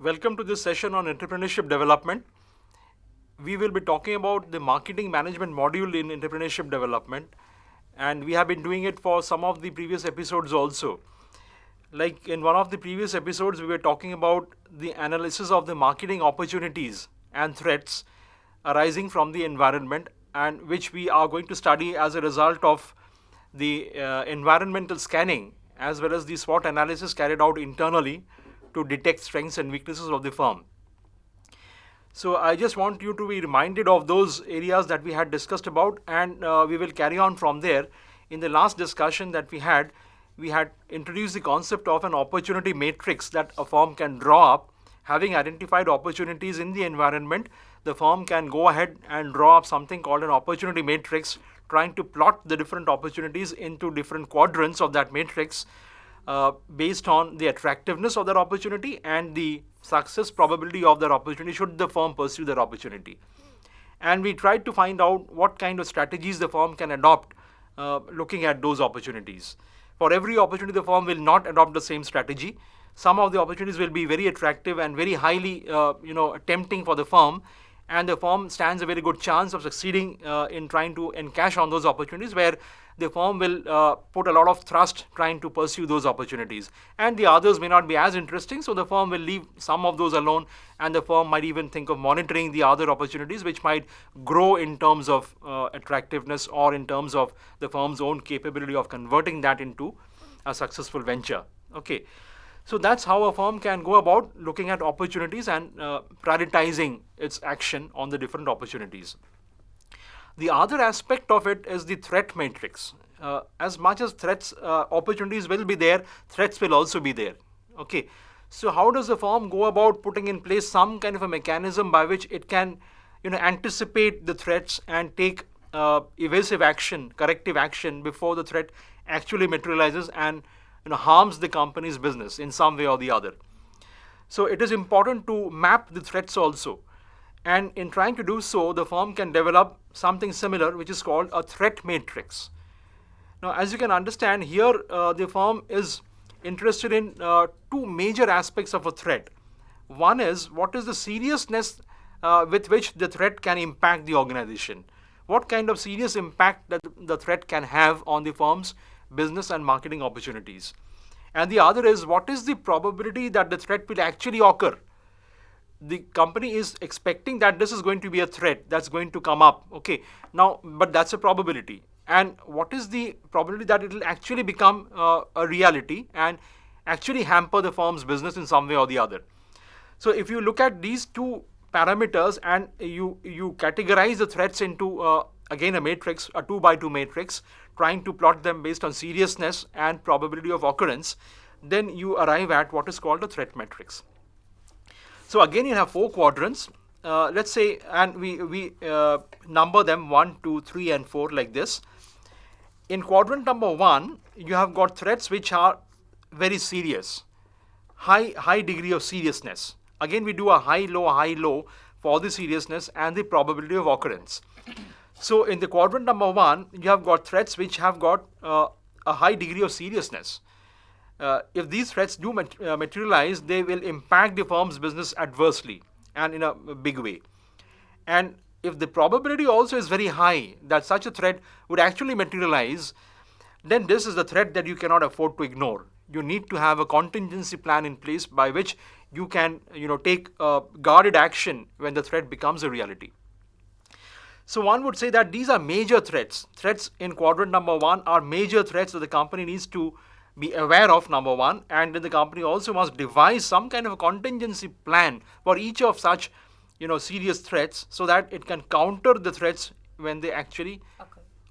Welcome to this session on entrepreneurship development. We will be talking about the marketing management module in entrepreneurship development, and we have been doing it for some of the previous episodes also. Like in one of the previous episodes, we were talking about the analysis of the marketing opportunities and threats arising from the environment, and which we are going to study as a result of the environmental scanning as well as the SWOT analysis carried out internally to detect strengths and weaknesses of the firm. So I just want you to be reminded of those areas that we had discussed about, and we will carry on from there. In the last discussion that we had introduced the concept of an opportunity matrix that a firm can draw up. Having identified opportunities in the environment, the firm can go ahead and draw up something called an opportunity matrix, trying to plot the different opportunities into different quadrants of that matrix based on the attractiveness of that opportunity and the success probability of that opportunity should the firm pursue that opportunity. And we tried to find out what kind of strategies the firm can adopt looking at those opportunities. For every opportunity, the firm will not adopt the same strategy. Some of the opportunities will be very attractive and very highly tempting for the firm, and the firm stands a very good chance of succeeding in trying to encash on those opportunities, where the firm will put a lot of thrust trying to pursue those opportunities. And the others may not be as interesting, so the firm will leave some of those alone, and the firm might even think of monitoring the other opportunities which might grow in terms of attractiveness or in terms of the firm's own capability of converting that into a successful venture. Okay. So that's how a firm can go about looking at opportunities and prioritizing its action on the different opportunities. The other aspect of it is the threat matrix. As much as opportunities will be there, threats will also be there. Okay. So how does the firm go about putting in place some kind of a mechanism by which it can, anticipate the threats and take evasive action, corrective action before the threat actually materializes and harms the company's business in some way or the other. So it is important to map the threats also. And in trying to do so, the firm can develop something similar, which is called a threat matrix. Now, as you can understand, here the firm is interested in two major aspects of a threat. One is, what is the seriousness with which the threat can impact the organization? What kind of serious impact that the threat can have on the firm's business and marketing opportunities? And the other is, what is the probability that the threat will actually occur? The company is expecting that this is going to be a threat that's going to come up. Okay, now, but that's a probability. And what is the probability that it will actually become a reality and actually hamper the firm's business in some way or the other? So if you look at these two parameters and you categorize the threats into again a matrix, a 2x2 matrix, trying to plot them based on seriousness and probability of occurrence, then you arrive at what is called a threat matrix. So again, you have 4 quadrants. Let's say, and we number them 1, 2, 3, and 4 like this. In quadrant number 1, you have got threats which are very serious, high degree of seriousness. Again, we do a high low for the seriousness and the probability of occurrence. So in the quadrant number 1, you have got threats which have got a high degree of seriousness. If these threats do materialize, they will impact the firm's business adversely and in a big way. And if the probability also is very high that such a threat would actually materialize, then this is the threat that you cannot afford to ignore. You need to have a contingency plan in place by which you can take guarded action when the threat becomes a reality. So one would say that these are major threats. Threats in quadrant number 1 are major threats that the company needs to be aware of, number 1, and then the company also must devise some kind of a contingency plan for each of such serious threats so that it can counter the threats when they actually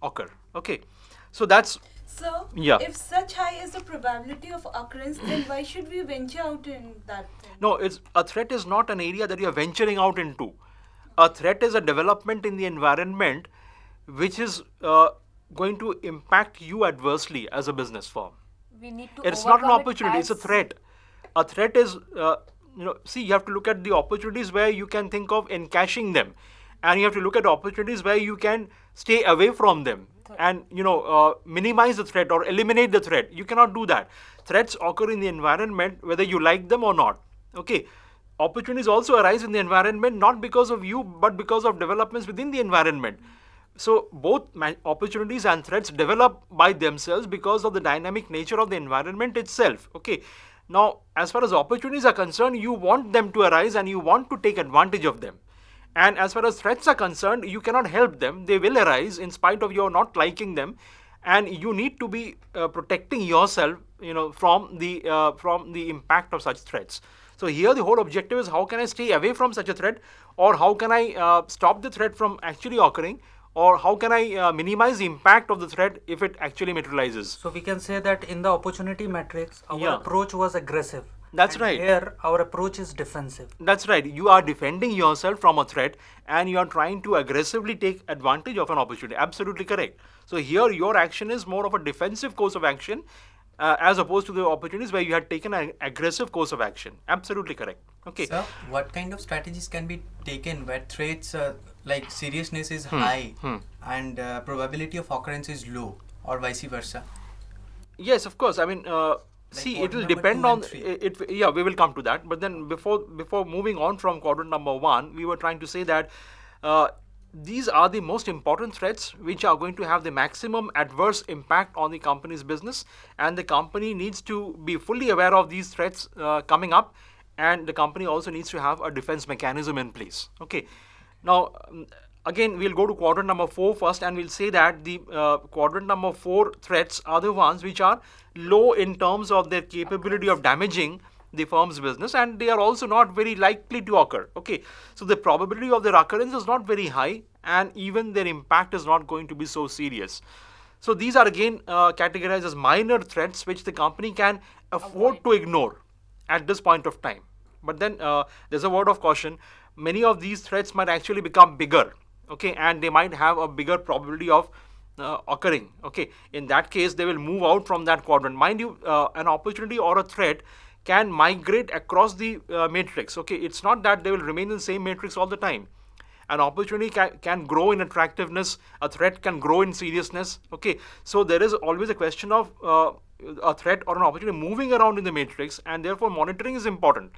occur. Okay, so that's if such high is the probability of occurrence, then why should we venture out in that thing? No, a threat is not an area that you are venturing out into. A threat is a development in the environment which is going to impact you adversely as a business firm. We need to It's not an opportunity, it's a threat. A threat is, you have to look at the opportunities where you can think of encashing them. And you have to look at opportunities where you can stay away from them and minimize the threat or eliminate the threat. You cannot do that. Threats occur in the environment whether you like them or not. Okay. opportunities also arise in the environment, not because of you, but because of developments within the environment. So both opportunities and threats develop by themselves because of the dynamic nature of the environment itself. Okay. Now, as far as opportunities are concerned, you want them to arise and you want to take advantage of them. And as far as threats are concerned, you cannot help them. They will arise in spite of your not liking them, and you need to be protecting yourself, from the impact of such threats. So here the whole objective is, how can I stay away from such a threat, or how can I stop the threat from actually occurring, or how can I minimize the impact of the threat if it actually materializes. So we can say that in the opportunity matrix, our Yeah. approach was aggressive. That's And right. Here, our approach is defensive. That's right. You are defending yourself from a threat and you are trying to aggressively take advantage of an opportunity. Absolutely correct. So here your action is more of a defensive course of action as opposed to the opportunities where you had taken an aggressive course of action. Absolutely correct. Okay. Sir, what kind of strategies can be taken where threats like seriousness is high and probability of occurrence is low, or vice versa? Yes, of course. I mean, see, it quadrant will number depend 2 on and 3. it. Yeah, we will come to that. But then before moving on from quadrant number 1, we were trying to say that these are the most important threats which are going to have the maximum adverse impact on the company's business, and the company needs to be fully aware of these threats coming up, and the company also needs to have a defense mechanism in place. Okay. Now, again, we'll go to quadrant number 4 first, and we'll say that the quadrant number 4 threats are the ones which are low in terms of their capability of damaging the firm's business, and they are also not very likely to occur. Okay, so the probability of their occurrence is not very high, and even their impact is not going to be so serious. So these are again categorized as minor threats which the company can afford to ignore at this point of time. But then there's a word of caution. Many of these threats might actually become bigger, okay, and they might have a bigger probability of occurring. Okay, in that case, they will move out from that quadrant. Mind you, an opportunity or a threat can migrate across the matrix. Okay, it's not that they will remain in the same matrix all the time. An opportunity can grow in attractiveness, a threat can grow in seriousness. Okay, so there is always a question of a threat or an opportunity moving around in the matrix, and therefore monitoring is important.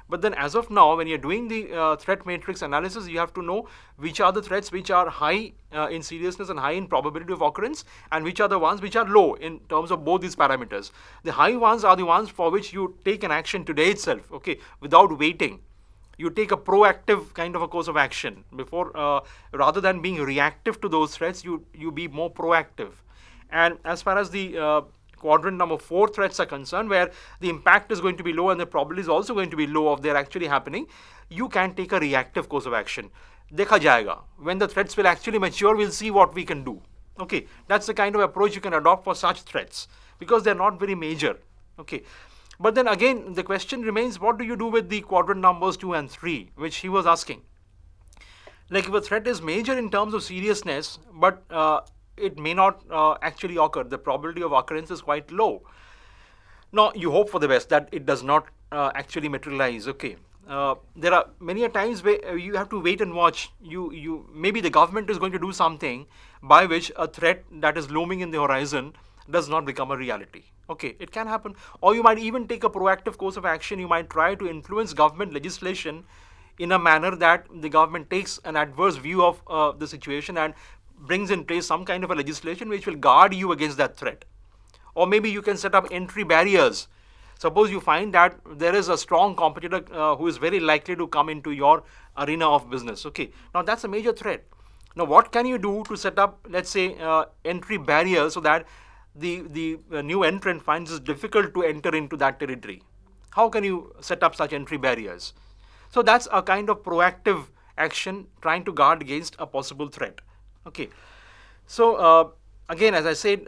But then as of now, when you're doing the threat matrix analysis, you have to know which are the threats which are high in seriousness and high in probability of occurrence, and which are the ones which are low in terms of both these parameters. The high ones are the ones for which you take an action today itself, okay, without waiting. You take a proactive kind of a course of action before, rather than being reactive to those threats, you be more proactive. And as far as the quadrant number 4 threats are concerned, where the impact is going to be low and the probability is also going to be low of their actually happening, you can take a reactive course of action. Dekha jayega. When the threats will actually mature, we'll see what we can do. Okay, that's the kind of approach you can adopt for such threats, because they're not very major. Okay, but then again, the question remains, what do you do with the quadrant numbers 2 and 3, which he was asking? Like, if a threat is major in terms of seriousness, but it may not actually occur, the probability of occurrence is quite low. Now, you hope for the best that it does not actually materialize. Okay, there are many a times where you have to wait and watch. You maybe the government is going to do something by which a threat that is looming in the horizon does not become a reality. Okay, it can happen. Or you might even take a proactive course of action. You might try to influence government legislation in a manner that the government takes an adverse view of the situation and brings in place some kind of a legislation which will guard you against that threat. Or maybe you can set up entry barriers. Suppose you find that there is a strong competitor who is very likely to come into your arena of business. Okay, now that's a major threat. Now, what can you do to set up, let's say, entry barriers so that the new entrant finds it difficult to enter into that territory? How can you set up such entry barriers? So that's a kind of proactive action trying to guard against a possible threat. Okay, so again, as I said,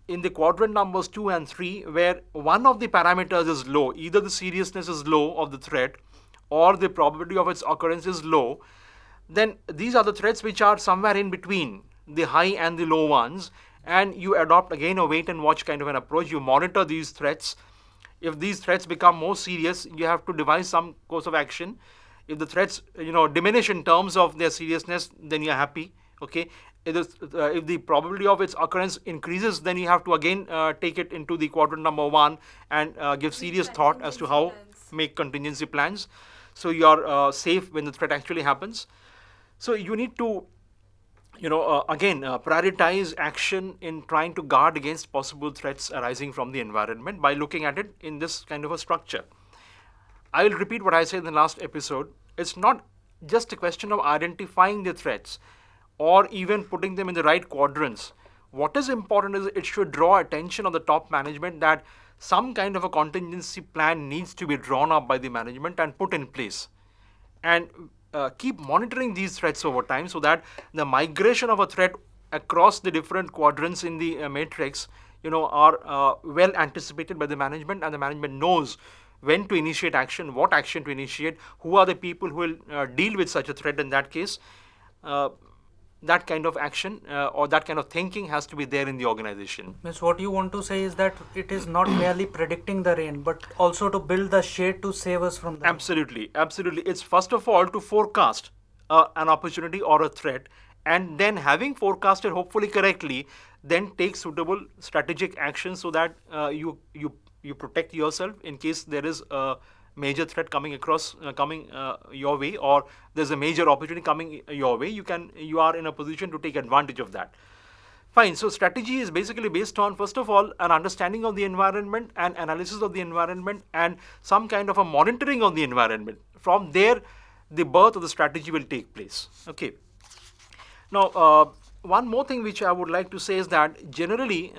in the quadrant numbers 2 and 3, where one of the parameters is low, either the seriousness is low of the threat or the probability of its occurrence is low, then these are the threats which are somewhere in between the high and the low ones, and you adopt again a wait and watch kind of an approach. You monitor these threats. If these threats become more serious, you have to devise some course of action. If the threats diminish in terms of their seriousness, then you're happy. Okay, if the probability of its occurrence increases, then you have to again take it into the quadrant number 1 and give serious thought as to how make contingency plans. so you are safe when the threat actually happens. So you need to prioritize action in trying to guard against possible threats arising from the environment by looking at it in this kind of a structure. I will repeat what I said in the last episode. It's not just a question of identifying the threats or even putting them in the right quadrants. What is important is it should draw attention of the top management that some kind of a contingency plan needs to be drawn up by the management and put in place. And keep monitoring these threats over time so that the migration of a threat across the different quadrants in the matrix are well anticipated by the management, and the management knows when to initiate action, what action to initiate, who are the people who will deal with such a threat in that case. That kind of action or that kind of thinking has to be there in the organization. Means what you want to say is that it is not merely predicting the rain, but also to build the shade to save us from the rain. Absolutely. It's first of all to forecast an opportunity or a threat, and then having forecasted hopefully correctly, then take suitable strategic action so that you protect yourself in case there is a major threat coming your way, or there's a major opportunity coming your way. You are in a position to take advantage of that. Fine. So strategy is basically based on, first of all, an understanding of the environment and analysis of the environment and some kind of a monitoring of the environment. From there, the birth of the strategy will take place. Okay. Now, one more thing which I would like to say is that generally,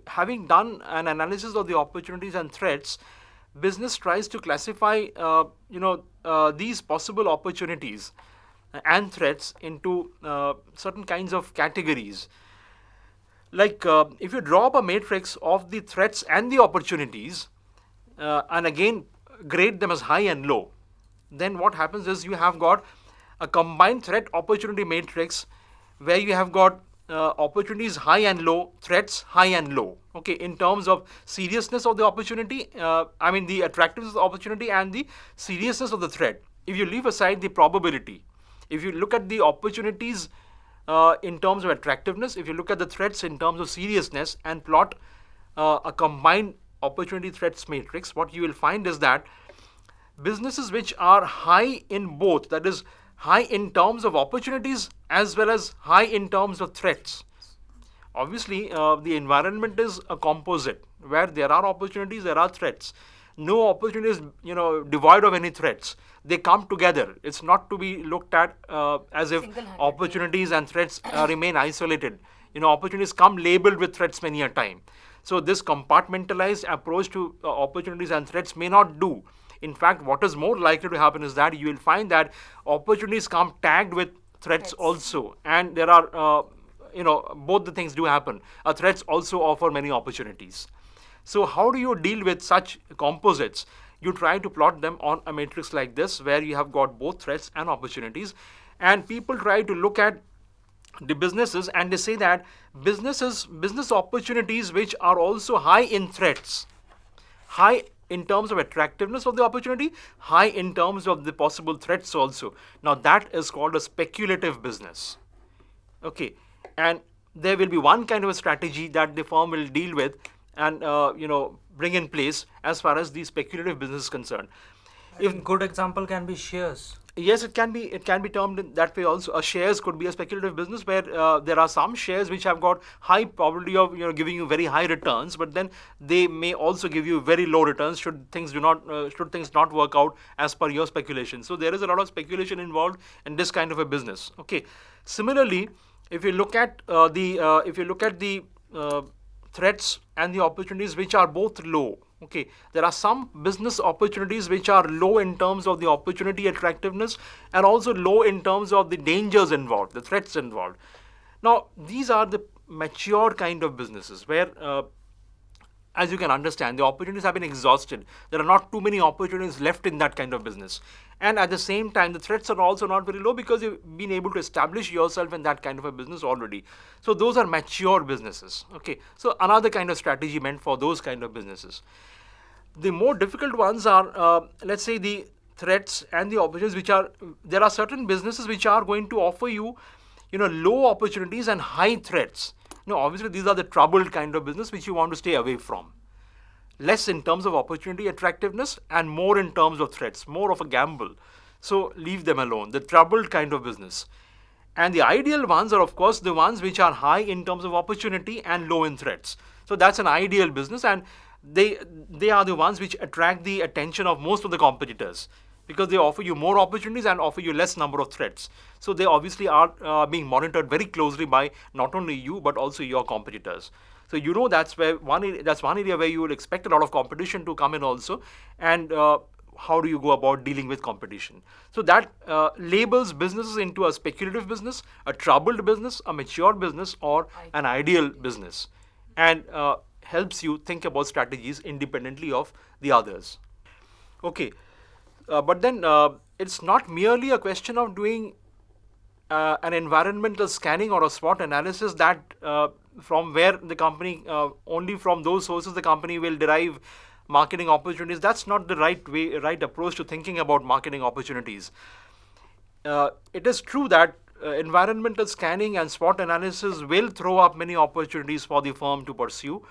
having done an analysis of the opportunities and threats, business tries to classify these possible opportunities and threats into certain kinds of categories. Like if you draw up a matrix of the threats and the opportunities and again grade them as high and low, then what happens is you have got a combined threat opportunity matrix where you have got opportunities high and low, threats high and low. Okay, in terms of seriousness of the opportunity, the attractiveness of the opportunity and the seriousness of the threat. If you leave aside the probability, if you look at the opportunities in terms of attractiveness, if you look at the threats in terms of seriousness and plot a combined opportunity threats matrix, what you will find is that businesses which are high in both, that is high in terms of opportunities as well as high in terms of threats. Obviously, the environment is a composite where there are opportunities, there are threats. No opportunity is devoid of any threats. They come together. It's not to be looked at as if opportunities and threats remain isolated. Opportunities come labeled with threats many a time. So this compartmentalized approach to opportunities and threats may not do. In fact, what is more likely to happen is that you will find that opportunities come tagged with threats also, and there are both the things do happen. Threats also offer many opportunities. So how do you deal with such composites? You try to plot them on a matrix like this where you have got both threats and opportunities, and people try to look at the businesses and they say that business opportunities which are also high in threats, high in terms of attractiveness of the opportunity, high in terms of the possible threats also. Now that is called a speculative business. Okay, and there will be one kind of a strategy that the firm will deal with and bring in place as far as the speculative business is concerned. A good example can be shares. Yes, it can be termed in that way also. Shares could be a speculative business where there are some shares which have got high probability of giving you very high returns, but then they may also give you very low returns should things not work out as per your speculation. So there is a lot of speculation involved in this kind of a business. Okay. Similarly, if you look at the threats and the opportunities which are both low. Okay, there are some business opportunities which are low in terms of the opportunity attractiveness and also low in terms of the dangers involved, the threats involved. Now, these are the mature kind of businesses where, as you can understand, the opportunities have been exhausted. There are not too many opportunities left in that kind of business. And at the same time, the threats are also not very low because you've been able to establish yourself in that kind of a business already. So those are mature businesses. Okay, so another kind of strategy meant for those kind of businesses. The more difficult ones are, let's say, the threats and the opportunities there are certain businesses which are going to offer you, low opportunities and high threats. Obviously, these are the troubled kind of business which you want to stay away from. less in terms of opportunity attractiveness and more in terms of threats, more of a gamble. So leave them alone, the troubled kind of business. And the ideal ones are, of course, the ones which are high in terms of opportunity and low in threats. So that's an ideal business, and they are the ones which attract the attention of most of the competitors, because they offer you more opportunities and offer you less number of threats. So they obviously are being monitored very closely by not only you but also your competitors. So that's one area where you would expect a lot of competition to come in also, and how do you go about dealing with competition? So that labels businesses into a speculative business, a troubled business, a mature business, or an ideal business, and helps you think about strategies independently of the others. Okay, but then it's not merely a question of doing an environmental scanning or a SWOT analysis that from where the company, only from those sources the company will derive marketing opportunities. That's not the right approach to thinking about marketing opportunities. It is true that environmental scanning and SWOT analysis will throw up many opportunities for the firm to pursue,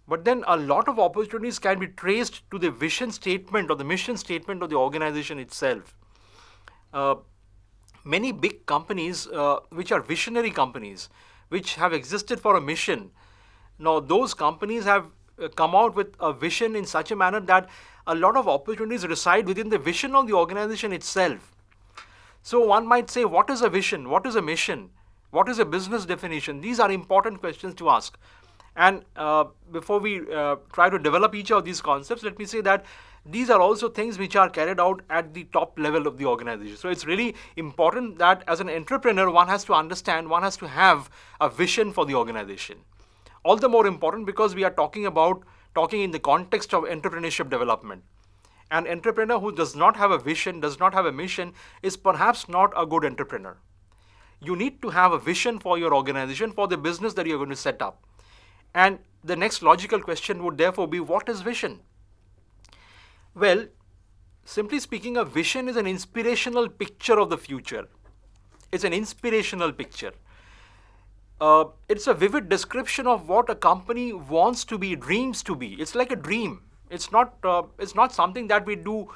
but then a lot of opportunities can be traced to the vision statement or the mission statement of the organization itself. Many big companies, which are visionary companies, which have existed for a mission, now those companies have come out with a vision in such a manner that a lot of opportunities reside within the vision of the organization itself. So one might say, what is a vision? What is a mission? What is a business definition? These are important questions to ask. And before we try to develop each of these concepts, let me say that these are also things which are carried out at the top level of the organization. So it's really important that as an entrepreneur, one has to understand, one has to have a vision for the organization. All the more important because we are talking in the context of entrepreneurship development. An entrepreneur who does not have a vision, does not have a mission, is perhaps not a good entrepreneur. You need to have a vision for your organization, for the business that you're going to set up. And the next logical question would therefore be, what is vision? Well, simply speaking, a vision is an inspirational picture of the future. It's an inspirational picture. It's a vivid description of what a company wants to be, dreams to be. It's like a dream. It's not something that we do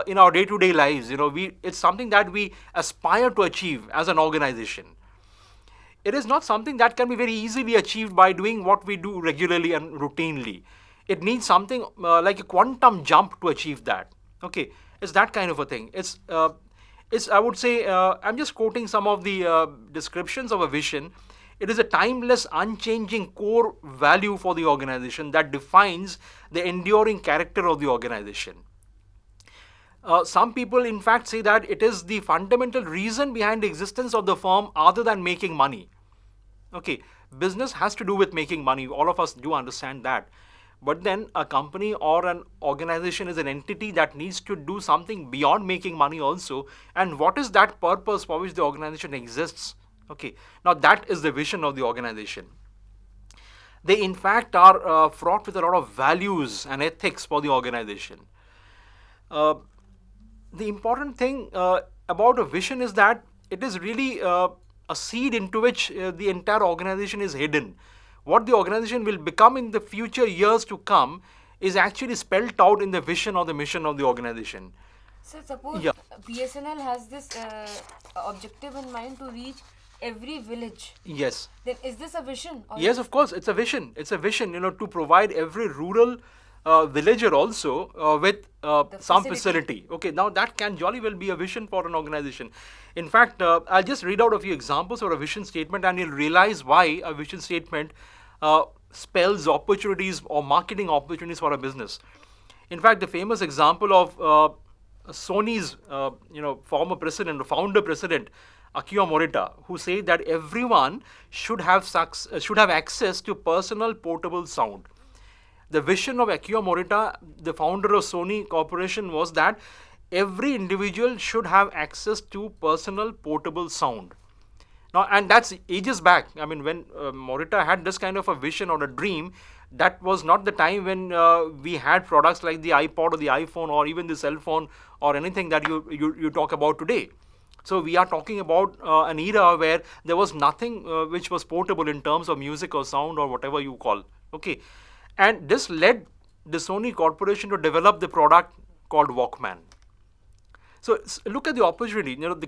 in our day-to-day lives. It's something that we aspire to achieve as an organization. It is not something that can be very easily achieved by doing what we do regularly and routinely. It needs something like a quantum jump to achieve that. Okay, it's that kind of a thing. I would say, I'm just quoting some of the descriptions of a vision. It is a timeless, unchanging core value for the organization that defines the enduring character of the organization. Some people, in fact, say that it is the fundamental reason behind the existence of the firm other than making money. Okay, business has to do with making money. All of us do understand that. But then a company or an organization is an entity that needs to do something beyond making money also. And what is that purpose for which the organization exists? Okay, now that is the vision of the organization. They in fact are fraught with a lot of values and ethics for the organization. The important thing about a vision is that it is really a seed into which the entire organization is hidden. What the organization will become in the future years to come is actually spelled out in the vision or the mission of the organization. So suppose Yeah. BSNL has this objective in mind to reach every village. Yes. Then is this a vision? Or Yes, of course, it's a vision. It's a vision, to provide every rural villager also with some facility. Okay, now that can jolly well be a vision for an organization. In fact, I'll just read out a few examples of a vision statement and you'll realize why a vision statement spells opportunities or marketing opportunities for a business. In fact, the famous example of Sony's former president, founder president, Akio Morita, who said that everyone should have access to personal portable sound. The vision of Akio Morita, the founder of Sony Corporation, was that every individual should have access to personal portable sound. Now, and that's ages back. I mean, when Morita had this kind of a vision or a dream, that was not the time when we had products like the iPod or the iPhone or even the cell phone or anything that you talk about today. So we are talking about an era where there was nothing which was portable in terms of music or sound or whatever you call. Okay, and this led the Sony Corporation to develop the product called Walkman. So look at the opportunity. The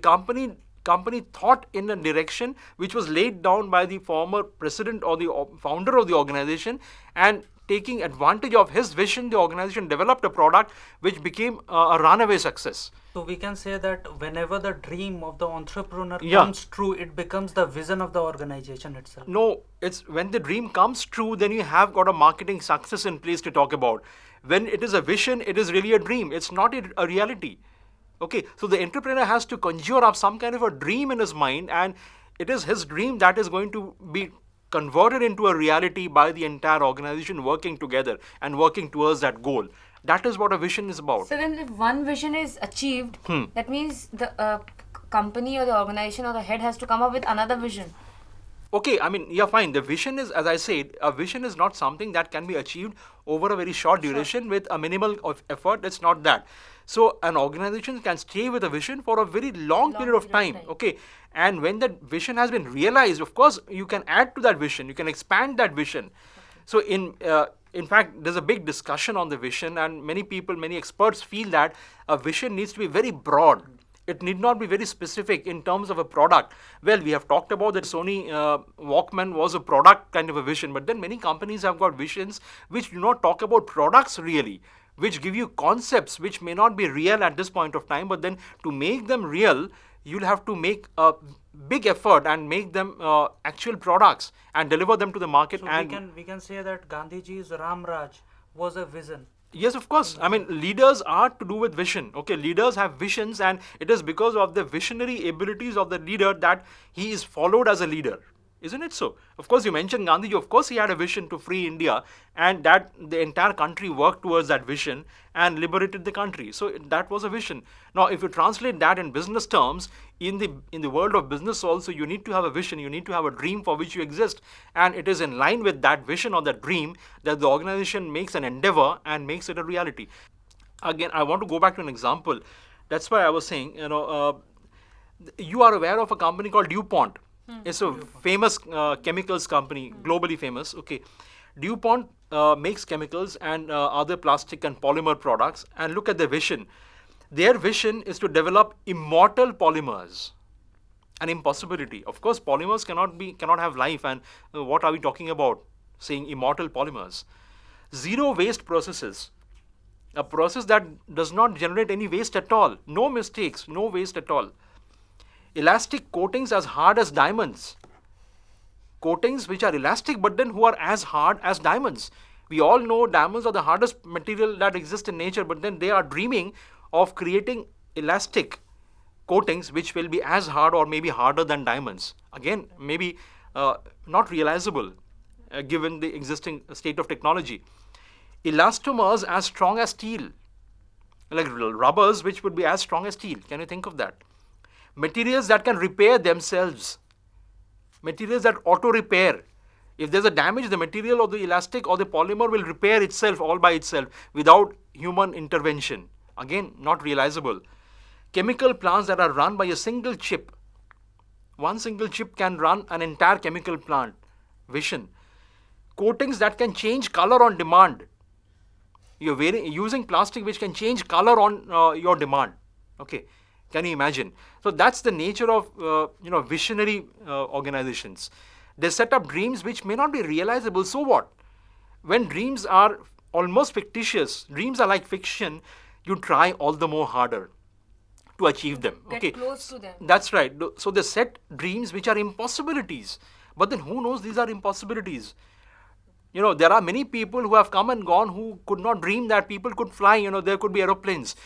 company thought in a direction which was laid down by the former president or the founder of the organization, and taking advantage of his vision, the organization developed a product which became a runaway success. So we can say that whenever the dream of the entrepreneur Yeah. comes true, it becomes the vision of the organization itself. No, it's when the dream comes true, then you have got a marketing success in place to talk about. When it is a vision, it is really a dream. It's not a reality. Okay, so the entrepreneur has to conjure up some kind of a dream in his mind, and it is his dream that is going to be converted into a reality by the entire organization working together and working towards that goal. That is what a vision is about. So then, if one vision is achieved, that means the company or the organization or the head has to come up with another vision. Okay, I mean, yeah, fine. The vision is, as I said, a vision is not something that can be achieved over a very short duration with a minimal of effort. It's not that. So an organization can stay with a vision for a very long period of time. Okay, and when that vision has been realized, of course, you can add to that vision. You can expand that vision. So in fact, there's a big discussion on the vision, and many experts feel that a vision needs to be very broad. It need not be very specific in terms of a product. Well, we have talked about that Sony Walkman was a product kind of a vision, but then many companies have got visions which do not talk about products really, which give you concepts which may not be real at this point of time, but then to make them real, you'll have to make a big effort and make them actual products and deliver them to the market. So And we can say that Gandhiji's Ram Raj was a vision. yes, of course. I mean, leaders are to do with vision. Okay, leaders have visions, and it is because of the visionary abilities of the leader that he is followed as a leader. Isn't it so? Of course, you mentioned Gandhiji. Of course, he had a vision to free India, and that the entire country worked towards that vision and liberated the country. So that was a vision. Now, if you translate that in business terms, in the world of business also, you need to have a vision. You need to have a dream for which you exist, and it is in line with that vision or that dream that the organization makes an endeavor and makes it a reality. Again, I want to go back to an example. That's why I was saying, you are aware of a company called DuPont. It's a famous chemicals company, globally famous. Okay, DuPont makes chemicals and other plastic and polymer products. And look at their vision. Their vision is to develop immortal polymers. An impossibility. Of course, polymers cannot have life. And what are we talking about? Saying immortal polymers. Zero waste processes. A process that does not generate any waste at all. No mistakes, no waste at all. Elastic coatings as hard as diamonds. Coatings which are elastic but then who are as hard as diamonds. We all know diamonds are the hardest material that exists in nature, but then they are dreaming of creating elastic coatings which will be as hard or maybe harder than diamonds. Again, maybe not realizable given the existing state of technology. Elastomers as strong as steel. Like rubbers which would be as strong as steel. Can you think of that? Materials that can repair themselves. Materials that auto-repair. If there's a damage, the material or the elastic or the polymer will repair itself all by itself without human intervention. Again, not realizable. Chemical plants that are run by a single chip. One single chip can run an entire chemical plant. Vision. Coatings that can change color on demand. You're using plastic which can change color on your demand. Okay. Can you imagine? So that's the nature of visionary organizations. They set up dreams which may not be realizable. So what? When dreams are almost fictitious, dreams are like fiction, you try all the more harder to achieve them. Get close to them. That's right. So they set dreams which are impossibilities. But then who knows these are impossibilities? There are many people who have come and gone who could not dream that people could fly. There could be aeroplanes.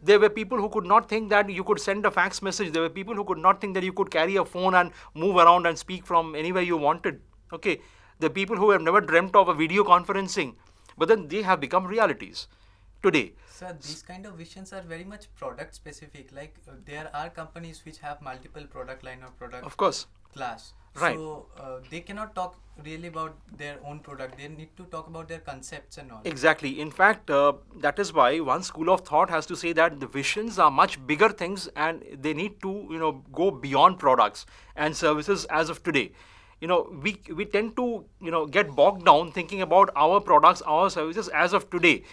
There were people who could not think that you could send a fax message. There were people who could not think that you could carry a phone and move around and speak from anywhere you wanted. Okay. There are people who have never dreamt of a video conferencing, but then they have become realities today. Sir, these kind of visions are very much product specific. Like there are companies which have multiple product line or product Of course. class. Right. So they cannot talk really about their own product. They need to talk about their concepts and all. Exactly. In fact, that is why one school of thought has to say that the visions are much bigger things and they need to, go beyond products and services as of today. we tend to get bogged down thinking about our products, our services as of today.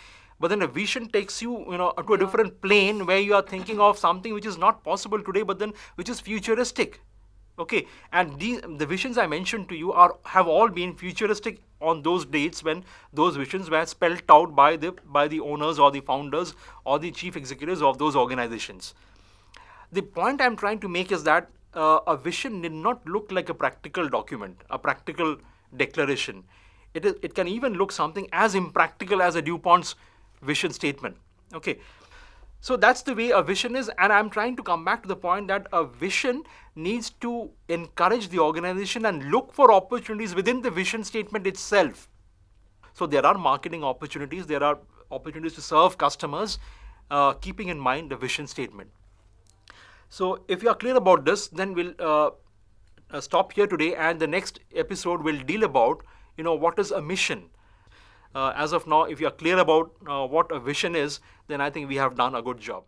But then a vision takes you to a different plane where you are thinking of something which is not possible today, but then which is futuristic. Okay, and the visions I mentioned to you have all been futuristic on those dates when those visions were spelled out by the owners or the founders or the chief executives of those organizations. The point I'm trying to make is that a vision did not look like a practical document, a practical declaration. It can even look something as impractical as a DuPont's vision statement. Okay. So that's the way a vision is, and I'm trying to come back to the point that a vision needs to encourage the organization and look for opportunities within the vision statement itself. So there are marketing opportunities, there are opportunities to serve customers, keeping in mind the vision statement. So if you are clear about this, then we'll stop here today, and the next episode will deal about what is a mission. As of now, if you are clear about what a vision is, then I think we have done a good job.